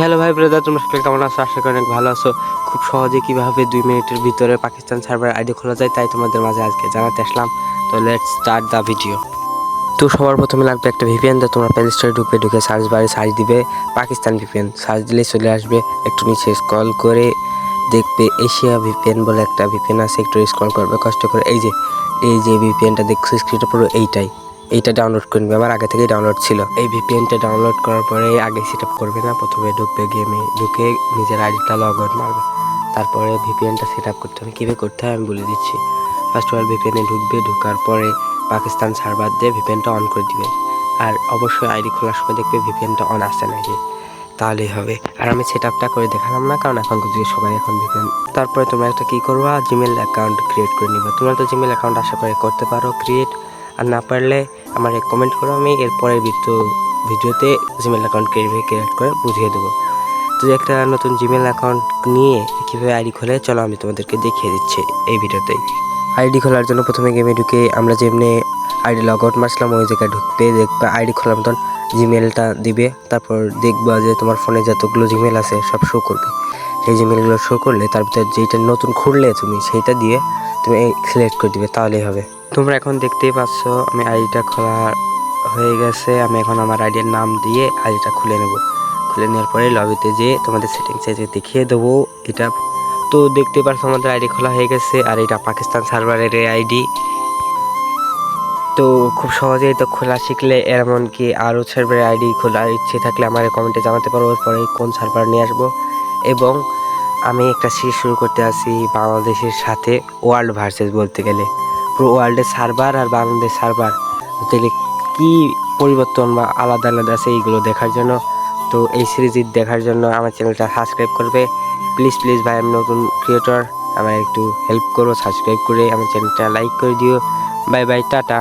Hello ভাই brother, তোমরা সকলে কেমন আছো? আশা করি অনেক ভালো আছো। খুব সহজে কিভাবে 2 মিনিটের ভিতরে পাকিস্তান সার্ভার আইডি খোলা যায় তাই তোমাদের মাঝে আজকে জানাতে আসলাম। তো লেটস স্টার্ট দ্য ভিডিও। তো সবার প্রথমে লাগবে একটা ভিপিএন। তো তোমরা প্লে স্টোরে ঢুকে সার্চ বারে সার্চ দিবে পাকিস্তান ভিপিএন, সার্চ দিলে চলে আসবে। একটু নিচে স্ক্রল করে দেখবে এশিয়া ভিপিএন বলে একটা ভিপিএন আছে, একটু স্ক্রল করবে কষ্ট করে। এই যে ভিপিএনটা দেখছো স্ক্রিনে পুরো এইটা ডাউনলোড করে নেবে। আমার আগে থেকেই ডাউনলোড ছিল। এই ভিপিএনটা ডাউনলোড করার পরে আগে সেট আপ করবে না, প্রথমে ঢুকবে গেমে, ঢুকে নিজের আইডিটা লগ আউট মারবে। তারপরে ভিপিএনটা সেট আপ করতে হবে। কীভাবে করতে হয় আমি বলে দিচ্ছি। ফার্স্ট অফ অল ভিপিএনে ঢুকবে, ঢোকার পরে পাকিস্তান সার্ভার দিয়ে ভিপিএনটা অন করে দিবে। আর অবশ্যই আইডি খোলার সময় দেখবে ভিপিএনটা অন আসছে নাকি, তাহলেই হবে। আর আমি সেট আপটা করে দেখালাম না, কারণ এখন সবাই এখন ভিপিএন। তারপরে তোমরা একটা কী করবা, জিমেল অ্যাকাউন্ট ক্রিয়েট করে নিবা। তোমরা তো জিমেল অ্যাকাউন্ট আশা করে করতে পারো ক্রিয়েট, আর না পারলে আমার কমেন্ট করো, আমি এরপরের ভিডিওতে জিমেল অ্যাকাউন্ট ক্রিয়েট করে বুঝিয়ে দেবো। তো একটা নতুন জিমেল অ্যাকাউন্ট নিয়ে কীভাবে আইডি খোলে চলো আমি তোমাদেরকে দেখিয়ে দিচ্ছি এই ভিডিওতেই। আইডি খোলার জন্য প্রথমে গেমে ঢুকে আমরা যেমনি আইডি লগ আউট মারছিলাম ওই জায়গায় ঢুকবে, দেখবে আইডি খোলার মতন জিমেলটা দিবে। তারপর দেখবা যে তোমার ফোনে যতগুলো জিমেল আছে সব শো করবে। সেই জিমেলগুলো শো করলে তার ভিতরে যেইটা নতুন খুললে তুমি সেইটা দিয়ে তুমি সিলেক্ট করে দিবে, তাহলেই হবে। তোমরা এখন দেখতেই পাচ্ছ আমি আইডিটা খোলা হয়ে গেছে। আমি এখন আমার আইডির নাম দিয়ে আইডিটা খুলে নেব। খুলে নেওয়ার পরে লবিতে যেয়ে তোমাদের সেটিংসে দেখিয়ে দেবো এটা। তো দেখতে পাচ্ছ আমাদের আইডি খোলা হয়ে গেছে, আর এটা পাকিস্তান সার্ভারের আইডি। তো খুব সহজেই তো খোলা শিখলে, এমনকি আরও সার্ভারের আইডি খোলার ইচ্ছে থাকলে আমার কমেন্টে জানাতে পারো, পরে কোন সার্ভার নিয়ে আসবো। এবং আমি একটা সিরিজ শুরু করতে আসি বাংলাদেশের সাথে, ওয়ার্ল্ড ভার্সেস বলতে গেলে পুরো ওয়ার্ল্ডের সার্ভার আর বাংলাদেশ সার্ভার তাহলে কী পরিবর্তন বা আলাদা আলাদা আছে এইগুলো দেখার জন্য। তো এই সিরিজ দেখার জন্য আমার চ্যানেলটা সাবস্ক্রাইব করবে প্লিজ ভাই। আমি নতুন ক্রিয়েটর, আমার একটু হেল্প করো, সাবস্ক্রাইব করে আমার চ্যানেলটা লাইক করে দিও। Bye bye, tata.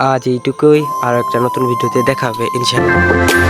আজ এইটুকুই, আর একটা নতুন ভিডিওতে দেখা হবে ইনশাআল্লাহ।